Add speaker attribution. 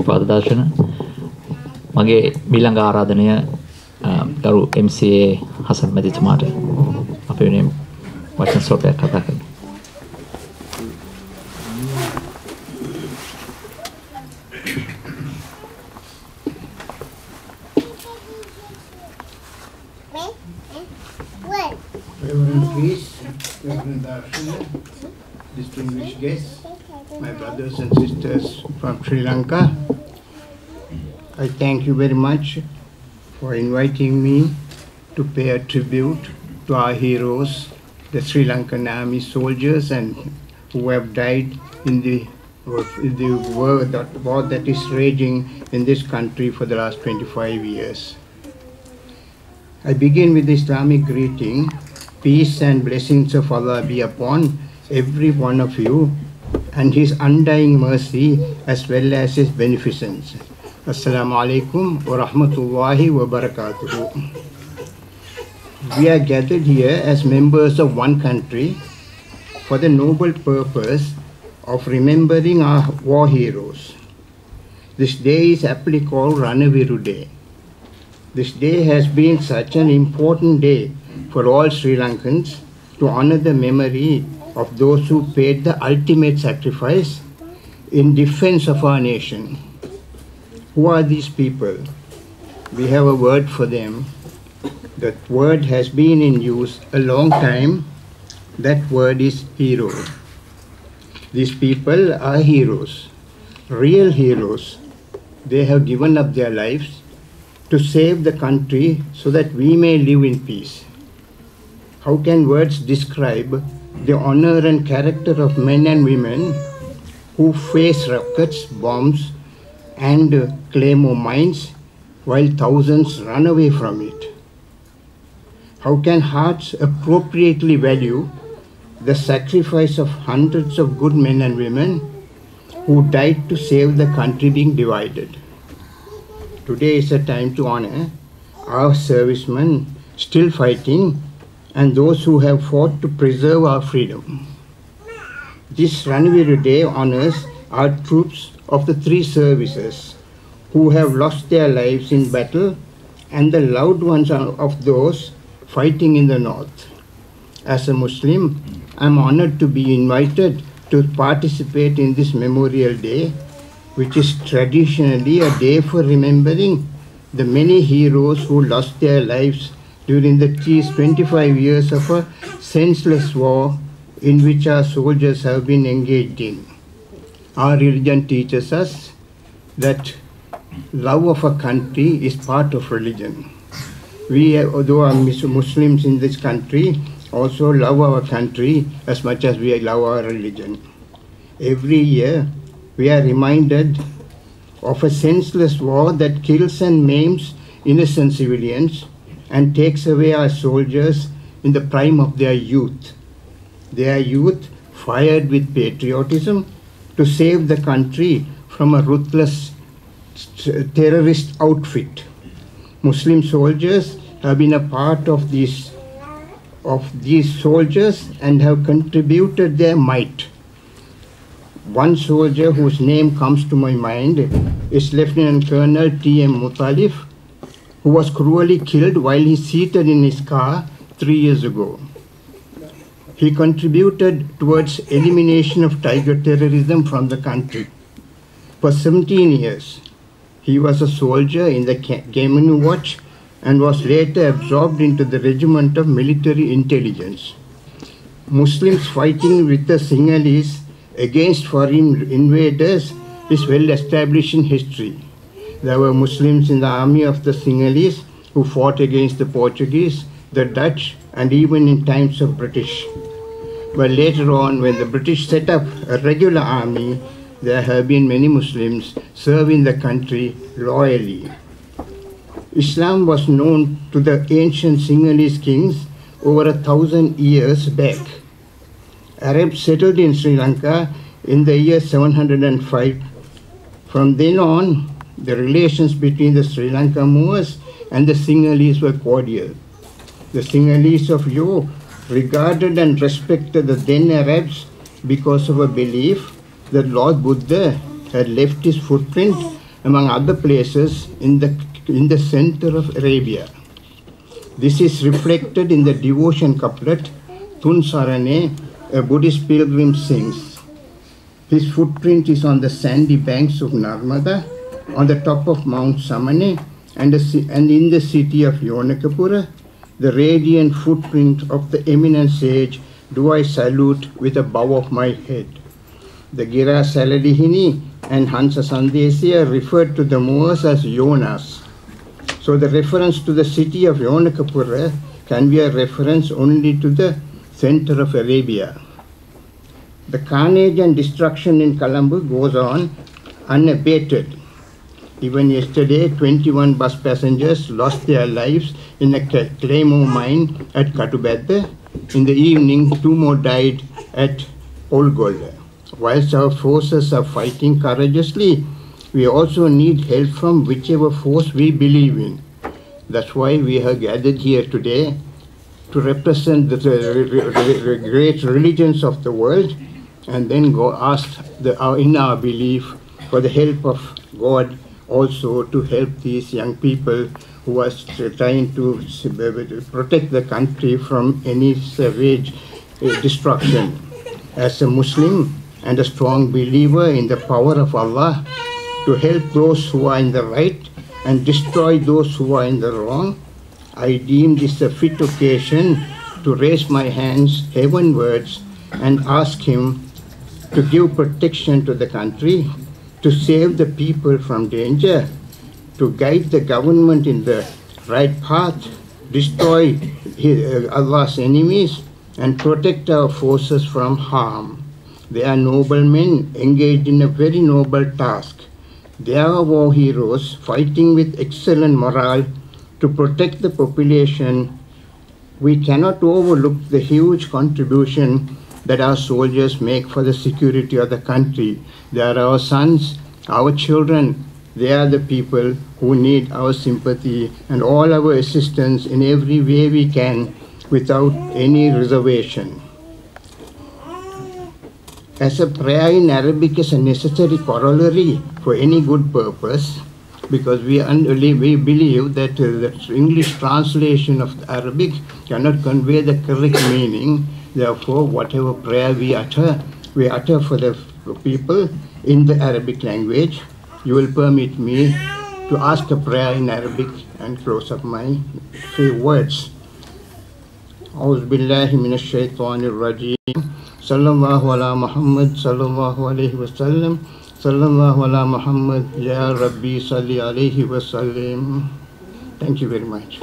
Speaker 1: ශ්‍රීපාද දර්ශන මගේ ඊළඟ ආරාධනය ගරු M.C.A Hassan මැතිතුමාට අපි වෙනුවෙන් වචන ස්වල්පයක් කතා කරනවා.
Speaker 2: Reverend Darshana, distinguished guests, my brothers and sisters from Sri Lanka, I thank you very much for inviting me to pay a tribute to our heroes, the Sri Lankan army soldiers, and who have died in the war that is raging in this country for the last 25 years. I begin with the Islamic greeting. Peace and blessings of Allah be upon every one of you and His undying mercy as well as His beneficence. Assalamu alaikum wa rahmatullahi wa barakatuhu. We are gathered here as members of one country for the noble purpose of remembering our war heroes. This day is aptly called Ranaviru Day. This day has been such an important day for all Sri Lankans to honor the memory of those who paid the ultimate sacrifice in defense of our nation. Who are these people? We have a word for them. That word has been in use a long time. That word is hero. These people are heroes, real heroes. They have given up their lives to save the country so that we may live in peace. How can words describe the honor and character of men and women who face rockets, bombs, and claymore mines while thousands run away from it? How can hearts appropriately value the sacrifice of hundreds of good men and women who died to save the country being divided? Today is a time to honor our servicemen still fighting and those who have fought to preserve our freedom. This Ranaviru Day honors our troops of the three services who have lost their lives in battle and the loved ones of those fighting in the north. As a Muslim, I am honored to be invited to participate in this Memorial Day, which is traditionally a day for remembering the many heroes who lost their lives during the 25 years of a senseless war in which our soldiers have been engaged in. Our religion teaches us that love of a country is part of religion. We, although are Muslims in this country, also love our country as much as we love our religion. Every year, we are reminded of a senseless war that kills and maims innocent civilians and takes away our soldiers in the prime of their youth. Their youth fired with patriotism to save the country from a ruthless terrorist outfit. Muslim soldiers have been a part of these soldiers and have contributed their might. One soldier whose name comes to my mind is Lieutenant Colonel T.M. Mutalif, who was cruelly killed while he seated in his car 3 years ago. He contributed towards elimination of tiger terrorism from the country. For 17 years, he was a soldier in the Gemini Watch and was later absorbed into the regiment of military intelligence. Muslims fighting with the Sinhalese against foreign invaders is well established in history. There were Muslims in the army of the Sinhalese who fought against the Portuguese, the Dutch, and even in times of British. But later on, when the British set up a regular army, there have been many Muslims serving the country loyally. Islam was known to the ancient Sinhalese kings over 1,000 years back. Arabs settled in Sri Lanka in the year 705. From then on, the relations between the Sri Lanka Moors and the Sinhalese were cordial. The Sinhalese of yore regarded and respected the then Arabs because of a belief that Lord Buddha had left his footprint among other places, in the center of Arabia. This is reflected in the devotion couplet, Tun Sarane, a Buddhist pilgrim sings. His footprint is on the sandy banks of Narmada, on the top of Mount Samane, and in the city of Yonakapura, the radiant footprint of the eminent sage do I salute with a bow of my head. The Gira Saladihini and Hansa Sandesya referred to the Moors as Yonas. So the reference to the city of Yonakapura can be a reference only to the center of Arabia. The carnage and destruction in Colombo goes on unabated. Even yesterday, 21 bus passengers lost their lives in a claymore mine at Katubedda. In the evening, 2 more died at Olgolda. Whilst our forces are fighting courageously, we also need help from whichever force we believe in. That's why we are gathered here today to represent the great religions of the world, and then go ask in our belief for the help of God also to help these young people who are trying to protect the country from any savage destruction. As a Muslim and a strong believer in the power of Allah to help those who are in the right and destroy those who are in the wrong, I deem this a fit occasion to raise my hands heavenwards and ask Him to give protection to the country, to save the people from danger, to guide the government in the right path, destroy Allah's enemies, and protect our forces from harm. They are noble men engaged in a very noble task. They are war heroes fighting with excellent morale to protect the population. We cannot overlook the huge contribution that our soldiers make for the security of the country. They are our sons, our children. They are the people who need our sympathy and all our assistance in every way we can without any reservation. As a prayer in Arabic is a necessary corollary for any good purpose, because we believe that the English translation of the Arabic cannot convey the correct meaning. Therefore, whatever prayer we utter for the people in the Arabic language. You will permit me to ask a prayer in Arabic and close up my few words. أعوذ بالله من الشيطان الرجيم صلى الله على محمد صلى الله عليه وسلم صلى الله على محمد يا ربي صلي عليه وسلم. Thank you very much.